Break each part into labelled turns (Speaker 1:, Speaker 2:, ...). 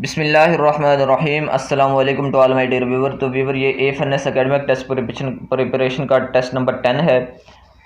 Speaker 1: बिस्मिल्लाहिर्रहमानिर्रहीम अस्सलाम वालेकुम to all my dear viewer. तो व्यूवर ये एफएनएस एकेडमिक टेस्ट प्रिपरेशन का टेस्ट नंबर 10 है।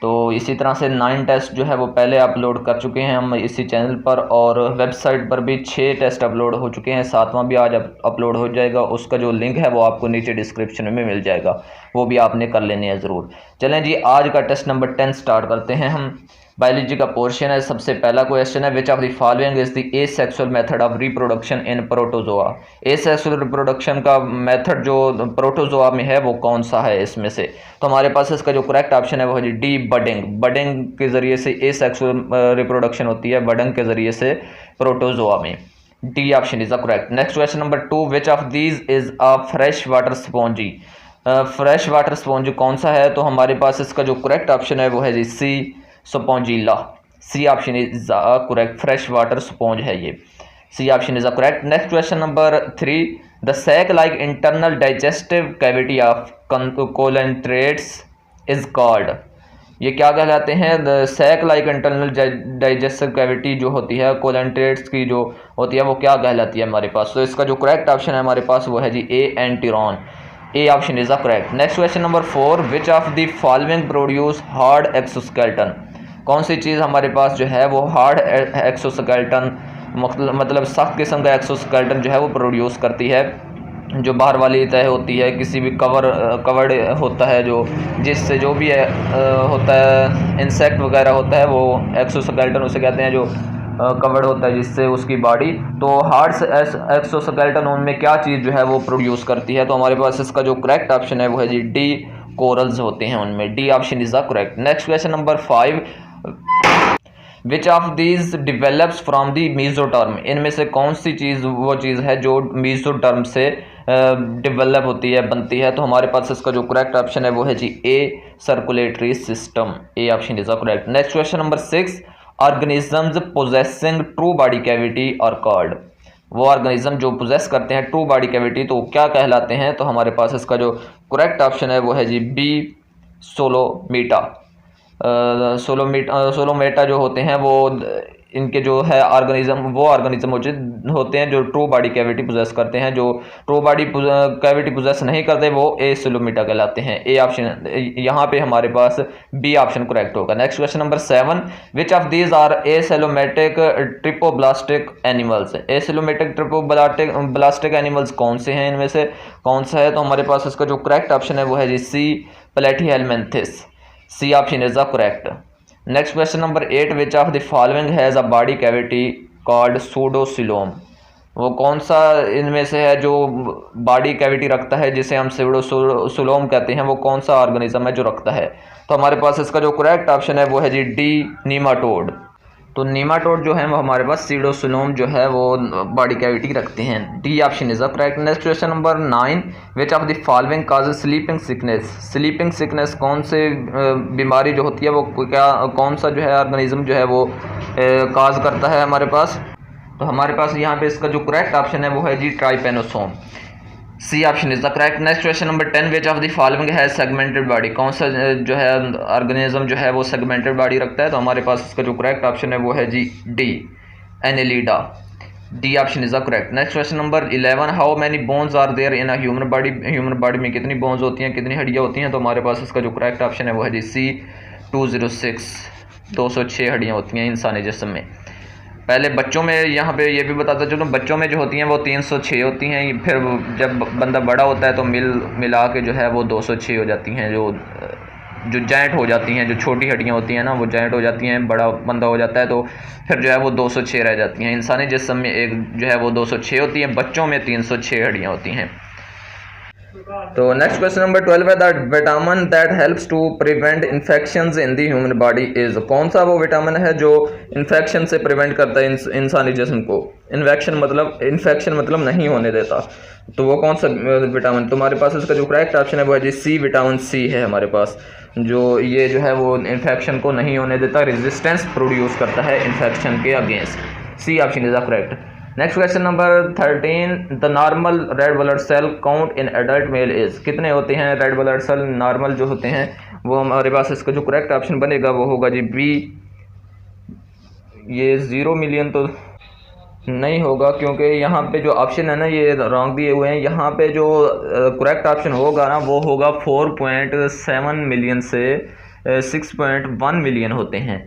Speaker 1: तो इसी तरह से 9 टेस्ट जो है वो पहले अपलोड कर चुके हैं हम इसी चैनल पर, और वेबसाइट पर भी 6 टेस्ट अपलोड हो चुके हैं। 7वां भी आज अपलोड हो जाएगा। उसका जो लिंक है वो आपको नीचे डिस्क्रिप्शन में मिल जाएगा, वो भी आपने कर लेने हैं ज़रूर। चलें जी, आज का टेस्ट नंबर 10 स्टार्ट करते हैं हम। बायोलॉजी का पोर्शन है। सबसे पहला क्वेश्चन है, विच of the following is the asexual method of reproduction in protozoa. Asexual reproduction का मेथड जो प्रोटोजोआ में है वो कौन सा है इसमें से? तो हमारे पास इसका जो करेक्ट ऑप्शन है वो है डी, बडिंग। बडिंग के जरिए से एसेक्सुअल रिप्रोडक्शन होती है, बडिंग के जरिए से प्रोटोजोआ में। D option is the correct. Next question number 2, which of these is a fresh water spongy. Fresh water sponge कौन सा है? तो हमारे पास इसका जो करेक्ट ऑप्शन है वो है जी C, Spongilla. C option is correct, fresh water sponge है ये। C option is correct. Next question number 3, the sac like internal digestive cavity of coelenterates is called. ये क्या कहलाते हैं? The sac like internal digestive cavity जो होती है कोलेंट्रेट्स की जो होती है वो क्या कहलाती है हमारे पास? तो इसका जो करेक्ट ऑप्शन है हमारे पास वो है जी A, enteron. A option is correct. Next question number 4, which of the following produce hard exoskeleton. कौन सी चीज़ हमारे पास जो है वो हार्ड एक्सोस्केलेटन मतलब सख्त किस्म का एक्सोस्केलेटन जो है वो प्रोड्यूस करती है, जो बाहर वाली तय होती है किसी भी कवर्ड होता है, जो जिससे जो भी होता है इंसेक्ट वगैरह होता है वो एक्सोस्केलेटन उसे कहते हैं, जो कवर्ड होता है जिससे उसकी बॉडी। तो हार्ड एक्सोस्केलेटन उनमें क्या चीज़ जो है वो प्रोड्यूस करती है? तो हमारे पास इसका जो करेक्ट ऑप्शन है वो है जी डी, कोरल्स होते हैं उनमें। D option is the correct. Next question number 5, which of these develops from the mesoderm. इनमें से कौन सी चीज़ वो चीज़ है जो मीजोटर्म से डिवेलप होती है, बनती है? तो हमारे पास इसका जो करेक्ट ऑप्शन है वो है जी A, circulatory system. A option is correct. Next question number 6, organisms possessing true body cavity are called. वो ऑर्गेनिज्म जो पोजेस करते हैं ट्रू बॉडी कैविटी तो क्या कहलाते हैं? तो हमारे पास इसका जो करेक्ट ऑप्शन है वो है जी बी, सोलोमीटा। सोलोमेटा जो होते हैं वो इनके जो है ऑर्गेनिज्म, वो ऑर्गेनिज्म होते हैं जो ट्रू बॉडी कैविटी पोजेस करते हैं। जो ट्रू बॉडी कैविटी पोजेस नहीं करते वो ए सोलोमेटा कहलाते हैं। ए ऑप्शन यहाँ पे हमारे पास बी ऑप्शन करेक्ट होगा। Next question number 7, which of these are acoelomatic triploblastic animals. Acoelomatic triploblastic animals कौन से हैं? इनमें से कौन सा है? तो हमारे पास इसका जो करेक्ट ऑप्शन है वो है जी C, platyhelminthes. C option is the correct. Next question number 8, which of the following has a body cavity called pseudocoelom. वो कौन सा इनमें से है जो बॉडी कैविटी रखता है जिसे हम सूडोसिलोम कहते हैं? वो कौन सा ऑर्गेनिज्म है जो रखता है? तो हमारे पास इसका जो करेक्ट ऑप्शन है वो है जी डी, नीमाटोड। तो नीमाटोड जो है वो हमारे पास सीडोसिलोम जो है वो बॉडी कैविटी रखते हैं। D option is correct. Next question number 9, which of the following causes sleeping sickness. Sleeping sickness कौन से बीमारी जो होती है वो क्या, कौन सा जो है ऑर्गेनिज्म जो है वो काज करता है हमारे पास? तो हमारे पास यहाँ पे इसका जो करेक्ट ऑप्शन है वो है जी trypanosome. C option is the correct. Next question number 10, which of the following है सेगमेंटेड बॉडी। कौन सा जो है ऑर्गेनिज्म जो है वो सेगमेंटेड बॉडी रखता है? तो हमारे पास इसका जो करेक्ट ऑप्शन है वो है जी D, annelida. D option is the correct. Next question number 11, how many bones are there in a human body. Human body में कितनी बोन्स होती हैं, कितनी हड्डियाँ होती हैं? तो हमारे पास इसका जो करेक्ट ऑप्शन है वो है जी सी, 206, 206 हड्डियाँ होती हैं इंसानी जिस्म में। पहले बच्चों में यहाँ पे ये भी बताता चलो, बच्चों में जो होती हैं वो 306 होती हैं, फिर जब बंदा बड़ा होता है तो मिला के जो है वो 206 हो जाती हैं। जो जॉइंट हो जाती हैं, जो छोटी हड्डियाँ होती हैं ना वो जॉइंट हो जाती हैं, बड़ा बंदा हो जाता है तो फिर जो है वो 206 रह जाती हैं। इंसानी जिस्म में एक जो है वो 206 होती है, बच्चों में 306 हड्डियाँ होती हैं। तो नेक्स्ट क्वेश्चन नंबर 12 है, that vitamin that helps to prevent infections in the human body is. कौन सा वो विटामिन है जो इन्फेक्शन से प्रिवेंट करता है इंसानी जिस्म को? इन्फेक्शन मतलब नहीं होने देता। तो वो कौन सा विटामिन? तुम्हारे पास इसका जो करेक्ट ऑप्शन है वो है जी सी, विटामिन सी है हमारे पास, जो ये जो है वो इन्फेक्शन को नहीं होने देता, रेजिस्टेंस प्रोड्यूस करता है इन्फेक्शन के against. C option is the correct. Next question number 13, the normal red blood cell count in adult male is. कितने होते हैं रेड ब्लड सेल नॉर्मल जो होते हैं वो? हमारे पास इसका जो करेक्ट ऑप्शन बनेगा वो होगा जी बी, ये 0 मिलियन तो नहीं होगा, क्योंकि यहाँ पे जो ऑप्शन है ना ये रॉन्ग दिए हुए हैं। यहाँ पे जो करेक्ट ऑप्शन होगा ना वो होगा 4.7 मिलियन से 6.1 मिलियन होते हैं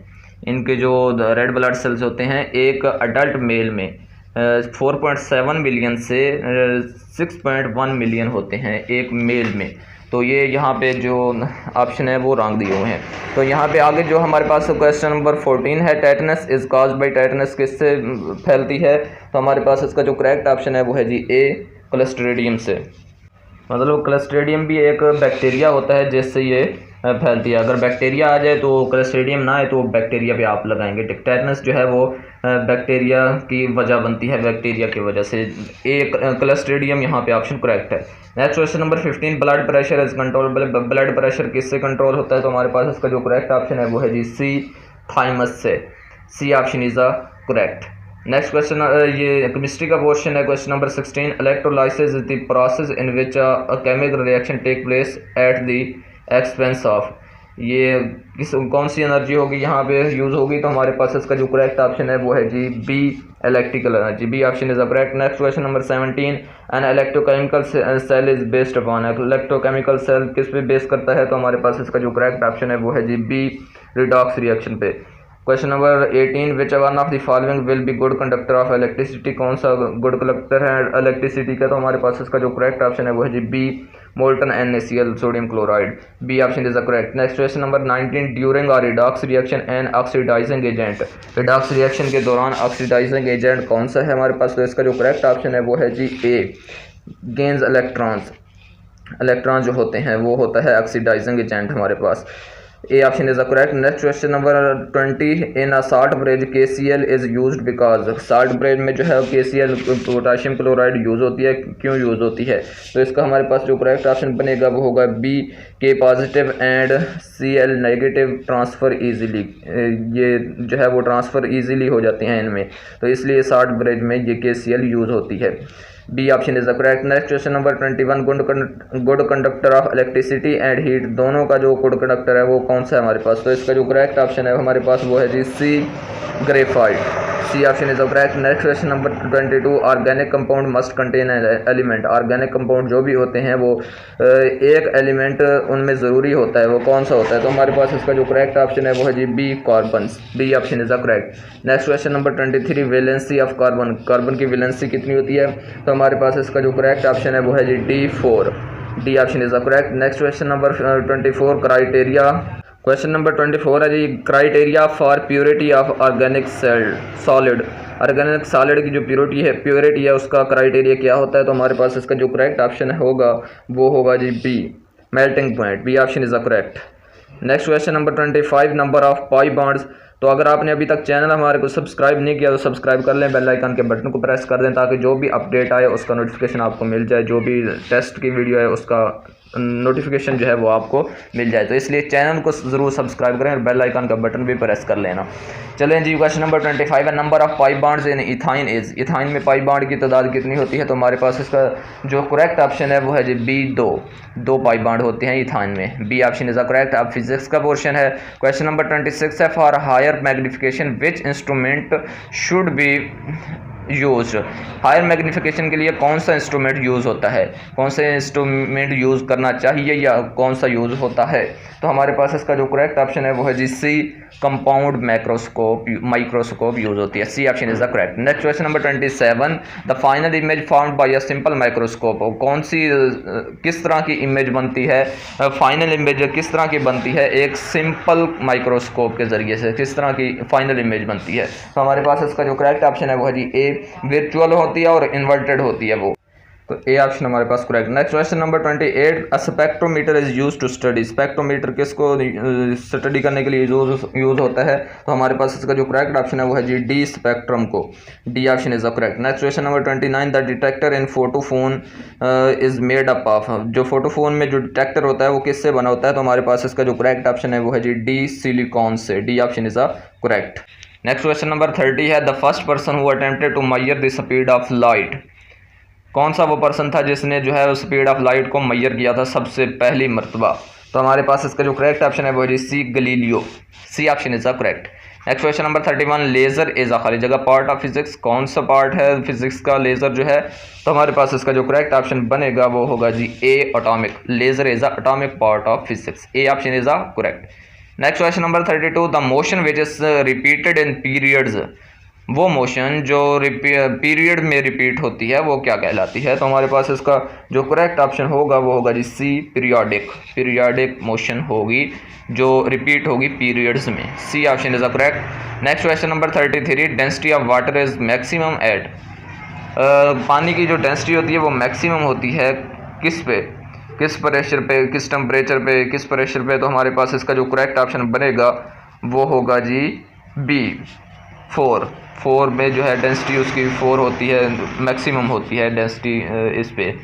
Speaker 1: इनके जो रेड ब्लड सेल्स होते हैं एक अडल्ट मेल में। 4.7 मिलियन से 6.1 मिलियन होते हैं एक मेल में। तो ये यहाँ पे जो ऑप्शन है वो रॉन्ग दिए हुए हैं। तो यहाँ पे आगे जो हमारे पास क्वेश्चन नंबर 14 है, tetanus is caused by, tetanus किससे फैलती है? तो हमारे पास इसका जो करेक्ट ऑप्शन है वो है जी ए, क्लस्ट्रीडियम से। मतलब क्लस्ट्रीडियम भी एक बैक्टीरिया होता है जिससे ये फैलती है। अगर बैक्टीरिया आ जाए तो क्लस्ट्रीडियम ना आए तो बैक्टीरिया पे आप लगाएंगे। टेटनस जो है वो बैक्टीरिया की वजह बनती है, बैक्टीरिया की वजह से। एक क्लस्ट्रीडियम यहाँ पे ऑप्शन करेक्ट है। Next question number 15, blood pressure is control, blood pressure किससे कंट्रोल होता है? तो हमारे पास इसका जो करेक्ट ऑप्शन है वो है जी सी, थाइमस से। C option is a correct. Next question ये केमिस्ट्री का क्वेश्चन है, question number 16, electrolysis is the process in which a chemical reaction take place at the expense of. ये कौन सी एनर्जी होगी यहाँ पे यूज़ होगी? तो हमारे पास इसका जो करेक्ट ऑप्शन है वो है जी B, electrical energy. B option is correct. Next question number 17, an electrochemical cell is based upon, electrochemical cell किस पे बेस करता है? तो हमारे पास इसका जो करेक्ट ऑप्शन है वो है जी बी, रिडॉक्स रिएक्शन पे। Question number 18, which one of the following will be good conductor of electricity, कौन सा गुड कंडक्टर है इलेक्ट्रिसिटी का? तो हमारे पास इसका जो करेक्ट ऑप्शन है वो है जी B, molten NaCl, sodium chloride. B option is correct. Next question number 19, during और redox reaction and oxidising agent, redox reaction के दौरान ऑक्सीडाइजिंग एजेंट कौन सा है हमारे पास? तो इसका जो करेक्ट ऑप्शन है वो है जी ए, गेन्स इलेक्ट्रॉन्स। इलेक्ट्रॉन जो होते हैं वो होता है ऑक्सीडाइजिंग एजेंट हमारे पास। A option is correct. Next question number 20, in a salt bridge KCl is used because, salt bridge में जो है KCl पोटाशियम क्लोराइड यूज़ होती है, क्यों यूज़ होती है? तो इसका हमारे पास जो करेक्ट ऑप्शन बनेगा वो होगा बी, के positive and Cl negative transfer easily, ये जो है वो ट्रांसफ़र इजीली हो जाते हैं इनमें, तो इसलिए साल्ट ब्रिज में ये KCl यूज़ होती है। B option is correct. Next question number 21, good conductor of electricity and heat, दोनों का जो गुड कंडक्टर है वो कौन सा है हमारे पास? तो इसका जो करेक्ट ऑप्शन है हमारे पास वो है जी C, graphite. C option is correct. Next question number 22, organic compound must contain element, organic compound जो भी होते हैं वो एक एलिमेंट उनमें ज़रूरी होता है, वो कौन सा होता है? तो हमारे पास इसका जो करेक्ट ऑप्शन है वो है जी B, carbon. B option is correct. Next question number 23, valency of carbon, carbon की वैलेंसी कितनी होती है? तो हमारे पास इसका जो करेक्ट ऑप्शन है वो है जी D, 4। D option is correct. Next question number 24, criteria, question number 24 है जी, criteria for purity of organic solid, organic solid की जो प्योरिटी है उसका क्राइटेरिया क्या होता है? तो हमारे पास इसका जो करेक्ट ऑप्शन होगा वो होगा जी B, melting point. B option is correct. Next question number 25, number of pi bonds, तो अगर आपने अभी तक चैनल हमारे को सब्सक्राइब नहीं किया तो सब्सक्राइब कर लें, बेल आइकन के बटन को प्रेस कर दें ताकि जो भी अपडेट आए उसका नोटिफिकेशन आपको मिल जाए, जो भी टेस्ट की वीडियो है उसका नोटिफिकेशन जो है वो आपको मिल जाए। तो इसलिए चैनल को ज़रूर सब्सक्राइब करें और बेल आइकन का बटन भी प्रेस कर लेना। चलें जी, क्वेश्चन नंबर 25 है, number of pi bonds in ethyne is, ethyne में पाई बॉन्ड की तादाद कितनी होती है? तो हमारे पास इसका जो करेक्ट ऑप्शन है वो है जी बी, 2 पाई बॉन्ड होते हैं इथाइन में। B option is correct. अब फिजिक्स का पोर्शन है, क्वेश्चन नंबर 26 है, for higher magnification which instrument should be use, higher magnification के लिए कौन सा इंस्ट्रूमेंट यूज़ होता है, कौन से इंस्ट्रूमेंट यूज़ करना चाहिए या कौन सा यूज़ होता है? तो हमारे पास इसका जो करेक्ट ऑप्शन है वो है जी सी, कंपाउंड माइक्रोस्कोप यूज़ होती है। C option is the correct. Next question number 27, the final image formed by a simple microscope, कौन सी किस तरह की इमेज बनती है, फाइनल इमेज किस तरह की बनती है एक सिंपल माइक्रोस्कोप के ज़रिए से, किस तरह की फाइनल इमेज बनती है? तो हमारे पास इसका जो करेक्ट ऑप्शन है वो है जी ए, वर्चुअल होती है और इन्वर्टेड होती है वो, तो ए ऑप्शन हमारे पास correct. Next question number 28, a spectrometer is use to study, spectrometer किसको स्टडी करने के लिए यूज होता है? तो हमारे पास इसका जो करेक्ट ऑप्शन है वो है जी डी, स्पेक्ट्रम को। D option is correct. Next question number 29, the detector in photophone is made up of, जो फोटोफोन में जो डिटेक्टर होता है वो किससे बना होता है? तो हमारे पास इसका जो करेक्ट ऑप्शन है वो है जी डी, सिलिकॉन से। D option is correct. Next question number 30 है, the first person who attempted to measure the speed of light, कौन सा वो पर्सन था जिसने जो है स्पीड ऑफ लाइट को मेजर किया था सबसे पहली मरतबा? तो हमारे पास इसका जो करेक्ट ऑप्शन है वो है C, Galileo. C option is correct. Next question number 31, laser is a खाली जगह पार्ट ऑफ फिजिक्स, कौन सा पार्ट है फिजिक्स का लेज़र जो है? तो हमारे पास इसका जो करेक्ट ऑप्शन बनेगा वो होगा जी A atomic, laser is a atomic part of physics, A option is a correct. Next question number 32, the motion which is repeated in periods, वो मोशन जो पीरियड में रिपीट होती है वो क्या कहलाती है? तो हमारे पास इसका जो करेक्ट ऑप्शन होगा वो होगा जी सी पीरियोडिक, पीरियोडिक मोशन होगी जो रिपीट होगी पीरियड्स में, C option is a correct. Next question number 33, density of water is maximum at, पानी की जो डेंसिटी होती है वो मैक्सिमम होती है किस पे, किस प्रेशर पे, किस टेम्परेचर पे, किस प्रेशर पे? तो हमारे पास इसका जो करेक्ट ऑप्शन बनेगा वो होगा जी बी 4 में जो है डेंसिटी उसकी 4 होती है, मैक्सिमम होती है डेंसिटी इस पे,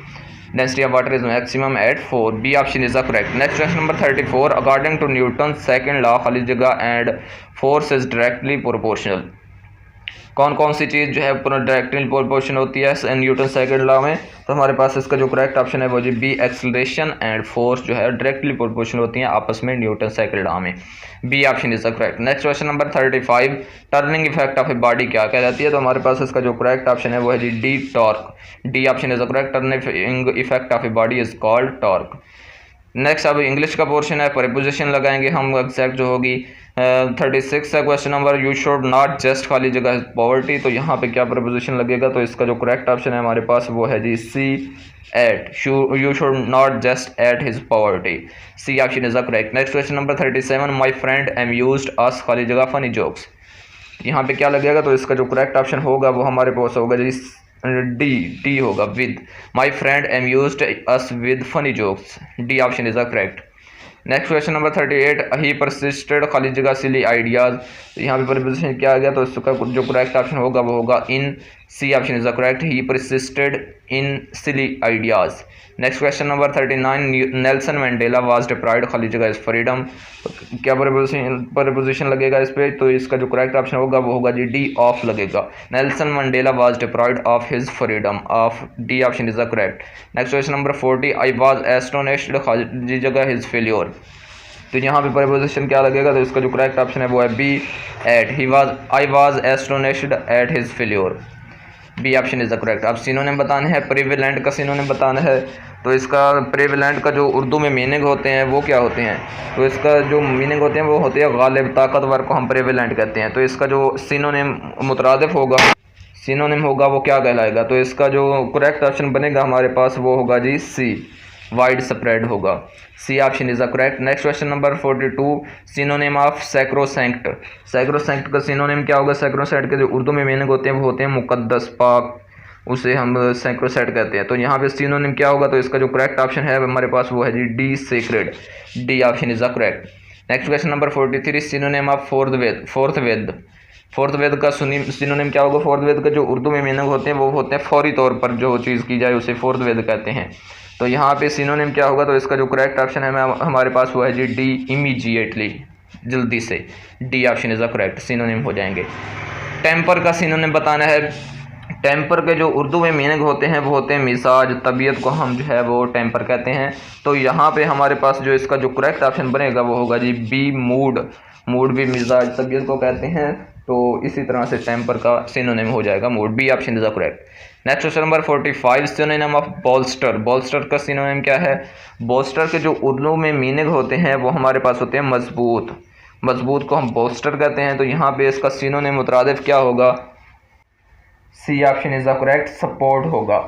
Speaker 1: density of water is maximum at 4, B option is the correct. Next question number 34, according to Newton second law खाली जगह and force is directly proportional, कौन कौन सी चीज़ जो है डायरेक्टली प्रोपोर्शन होती है न्यूटन सेकंड लॉ में? तो हमारे पास इसका जो करेक्ट ऑप्शन है वो जी बी, एक्सेलरेशन एंड फोर्स जो है डायरेक्टली प्रोपोर्शन होती हैं आपस में न्यूटन सेकंड लॉ में, B option is the correct. Next question number 35, turning effect of a body क्या कहलाती है? तो हमारे पास इसका जो करेक्ट ऑप्शन है वो है जी D torque, D option is the correct, turning effect of a body is called torque. Next अब इंग्लिश का पोर्शन है, प्रीपोजिशन लगाएंगे हम एग्जैक्ट जो होगी 36 है question number, you should not just खाली जगह पॉवर्टी, तो यहाँ पे क्या प्रीपोजिशन लगेगा? तो इसका जो करेक्ट ऑप्शन है हमारे पास वो है जी C ate, you should not just ate his poverty, C option is the correct. Next question number 37, my friend amused us खाली जगह फनी जोक्स, यहाँ पे क्या लगेगा? तो इसका जो करेक्ट ऑप्शन होगा वो हमारे पास होगा जी डी होगा with, my friend amused us with funny jokes, D option is the correct. Next question number 38, he persisted खाली जगह सिली आइडियाज, यहाँ पे प्रीपोजिशन क्या आ गया? तो इसका जो करेक्ट ऑप्शन होगा वो होगा in, C option is the correct, he persisted in silly ideas. Next question number 39, Nelson Mandela was deprived खाली जगह इज फ्रीडम, क्या प्रीपोजिशन लगेगा इस पे? तो इसका जो करेक्ट ऑप्शन होगा वो होगा जी डी ऑफ लगेगा, Nelson Mandela was deprived of his freedom, of, D option is the correct. Next question number 40, I was astonished खाली जगह हिज फेल्योर, तो यहाँ पे प्रीपोजिशन क्या लगेगा? तो इसका जो करेक्ट ऑप्शन है वो है B at, he was, I was astonished at his failure, B option is the correct. अब सिनोनिम बताने हैं, प्रिविलेंट का सिनोनिम बताना है, तो इसका प्रिविलेंट का जो उर्दू में मीनिंग होते हैं वो क्या होते हैं? तो इसका जो मीनिंग होते हैं वो होते हैं गालिब, ताकतवर को हम प्रिविलेंट कहते हैं। तो इसका जो सिनोनिम मुतरादिफ होगा, सिनोनिम होगा वो क्या कहलाएगा? तो इसका जो करेक्ट ऑप्शन बनेगा हमारे पास वो होगा जी सी, वाइड स्प्रेड होगा, C option is the correct. Next question number 42, synonym of sacrosanct, sacrosanct का सिनोनिम क्या होगा? सैक्रोसैंक्ट के जो उर्दू में मीनिंग होते हैं वो होते हैं मुकद्दस, पाक, उसे हम सैक्रोसैंक्ट कहते हैं। तो यहाँ पे सिनोनिम क्या होगा? तो इसका जो करेक्ट ऑप्शन है हमारे पास वो है जी D sacred, D option is the correct. Next question number 43, synonym of fourth Veda का सिनोनिम क्या होगा? फोर्थ वेद का जो उर्दू में मीनिंग होते हैं वो होते हैं फौरी तौर पर जो चीज़ की जाए उसे फोर्थ वेद कहते हैं। तो यहाँ पे सिनोनिम क्या होगा? तो इसका जो करेक्ट ऑप्शन है हमारे पास वो है जी डी, इमीजिएटली, जल्दी से, D option is the correct, synonym हो जाएंगे। टेम्पर का सिनोनिम बताना है, टेम्पर के जो उर्दू में मीनिंग होते हैं वो होते हैं मिजाज, तबीयत को हम जो है वो टेम्पर कहते हैं। तो यहाँ पे हमारे पास जो इसका जो करेक्ट ऑप्शन बनेगा वो होगा जी बी, मूड, मूड भी मिजाज, तबीयत को कहते हैं। तो इसी तरह से टेम्पर का सिनोनिम हो जाएगा mood, B option is the correct. Next question number 45, synonym of bolster, bolster का सिनोनिम क्या है? बोल्स्टर के जो उर्दू में मीनिंग होते हैं वो हमारे पास होते हैं मजबूत, मजबूत को हम बोल्स्टर कहते हैं। तो यहाँ पे इसका सिनोनिम मुतरादिफ क्या होगा? C option is the correct, support होगा।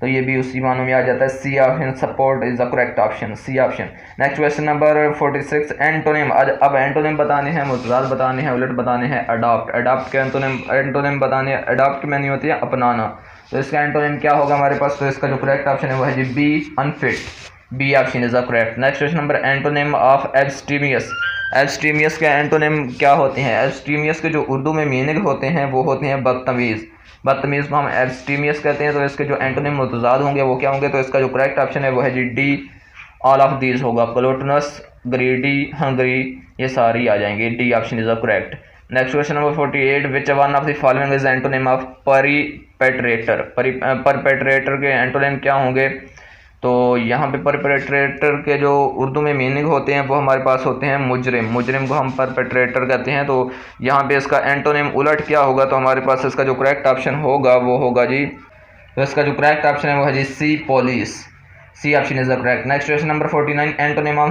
Speaker 1: तो ये भी उसी मानों में आ जाता है, C option, support is the correct option, C option. Next question number 46, antonym, अब एंटोनिम बताने हैं, मुतजाद बताने हैं, उलट बताने हैं। अडॉप्ट, अडॉप्ट के एंटोनिम बताने हैं। अडॉप्ट में नहीं होती है अपनाना, तो इसका एंटोनिम क्या होगा हमारे पास? तो इसका जो करेक्ट ऑप्शन है वो है जी B, unfit, B option is the correct. Next question number, antonym of abstemious, abstemious के एंटोनिम क्या होते हैं? एब्स्टीमियस के जो उर्दू में मीनिंग होते हैं वो होते हैं बदतमीज़, बदतमीज़ को हम एब्स्टीमियस कहते हैं। तो इसके जो एंटोनिम मुतजाद होंगे वो क्या होंगे? तो इसका जो करेक्ट ऑप्शन है वो है जी डी, ऑल ऑफ दीज होगा, ग्लूटनस, ग्रीडी, हंगरी, ये सारी आ जाएंगे, D option is the correct. Next question number 48, which one of the following is antonym of perpetrator, perpetrator के एंटोनिम क्या होंगे? तो यहाँ पे परपेट्रेटर के जो उर्दू में मीनिंग होते हैं वो हमारे पास होते हैं मुजरिम। मुजरिम को हम परपेट्रेटर कहते हैं। तो यहाँ पे इसका एंटोनिम उलट क्या होगा, तो हमारे पास इसका जो करेक्ट ऑप्शन होगा वो होगा जी, तो इसका जो करेक्ट ऑप्शन है वो है जी C, police. C option is the correct. Next question number 49, antonym of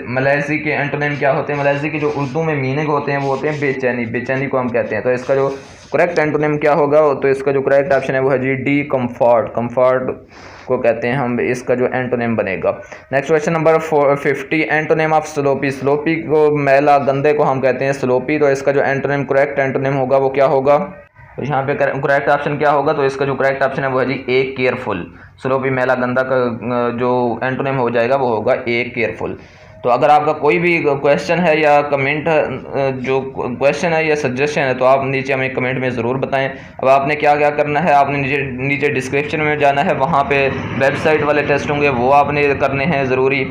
Speaker 1: malaise के एंटोनिम क्या होते हैं। मलेजी के जो उर्दू में मीनिंग होते हैं वो होते हैं बेचैनी। बेचैनी को हम कहते हैं। तो इसका जो करेक्ट एंटोनिम क्या होगा, तो इसका जो करेक्ट ऑप्शन है वो है जी डी, कंफर्ट। कंफर्ट को कहते हैं हम, इसका जो एंटोनिम बनेगा। Next question number 50, antonym of sloppy. Sloppy को, मैला गंदे को हम कहते हैं स्लोपी। तो इसका जो एंटोनिम, करेक्ट एंटोनिम होगा वो क्या होगा, तो यहाँ पे करेक्ट ऑप्शन क्या होगा, तो इसका जो करेक्ट ऑप्शन है वो है जी ए, केयरफुल। स्लोपी, मैला गंदा का जो एंटोनिम हो जाएगा वो होगा ए, केयरफुल। तो अगर आपका कोई भी क्वेश्चन है या कमेंट, जो क्वेश्चन है या सजेशन है, तो आप नीचे हमें कमेंट में ज़रूर बताएं। अब आपने क्या क्या करना है, आपने नीचे डिस्क्रिप्शन में जाना है, वहाँ पे वेबसाइट वाले टेस्ट होंगे वो आपने करने हैं ज़रूरी।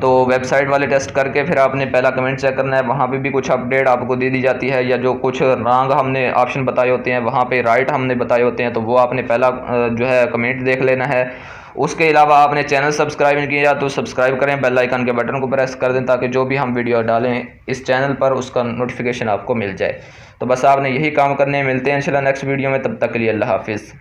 Speaker 1: तो वेबसाइट वाले टेस्ट करके फिर आपने पहला कमेंट चेक करना है, वहाँ पे भी कुछ अपडेट आपको दे दी जाती है, या जो कुछ रॉन्ग हमने ऑप्शन बताए होते हैं वहाँ पे राइट हमने बताए होते हैं, तो वो आपने पहला जो है कमेंट देख लेना है। उसके अलावा आपने चैनल सब्सक्राइब नहीं किया तो सब्सक्राइब करें, बेल आइकन के बटन को प्रेस कर दें ताकि जो भी हम वीडियो डालें इस चैनल पर उसका नोटिफिकेशन आपको मिल जाए। तो बस आपने यही काम करने, मिलते हैं इंशाल्लाह नेक्स्ट वीडियो में, तब तक के लिए अल्लाह हाफिज़।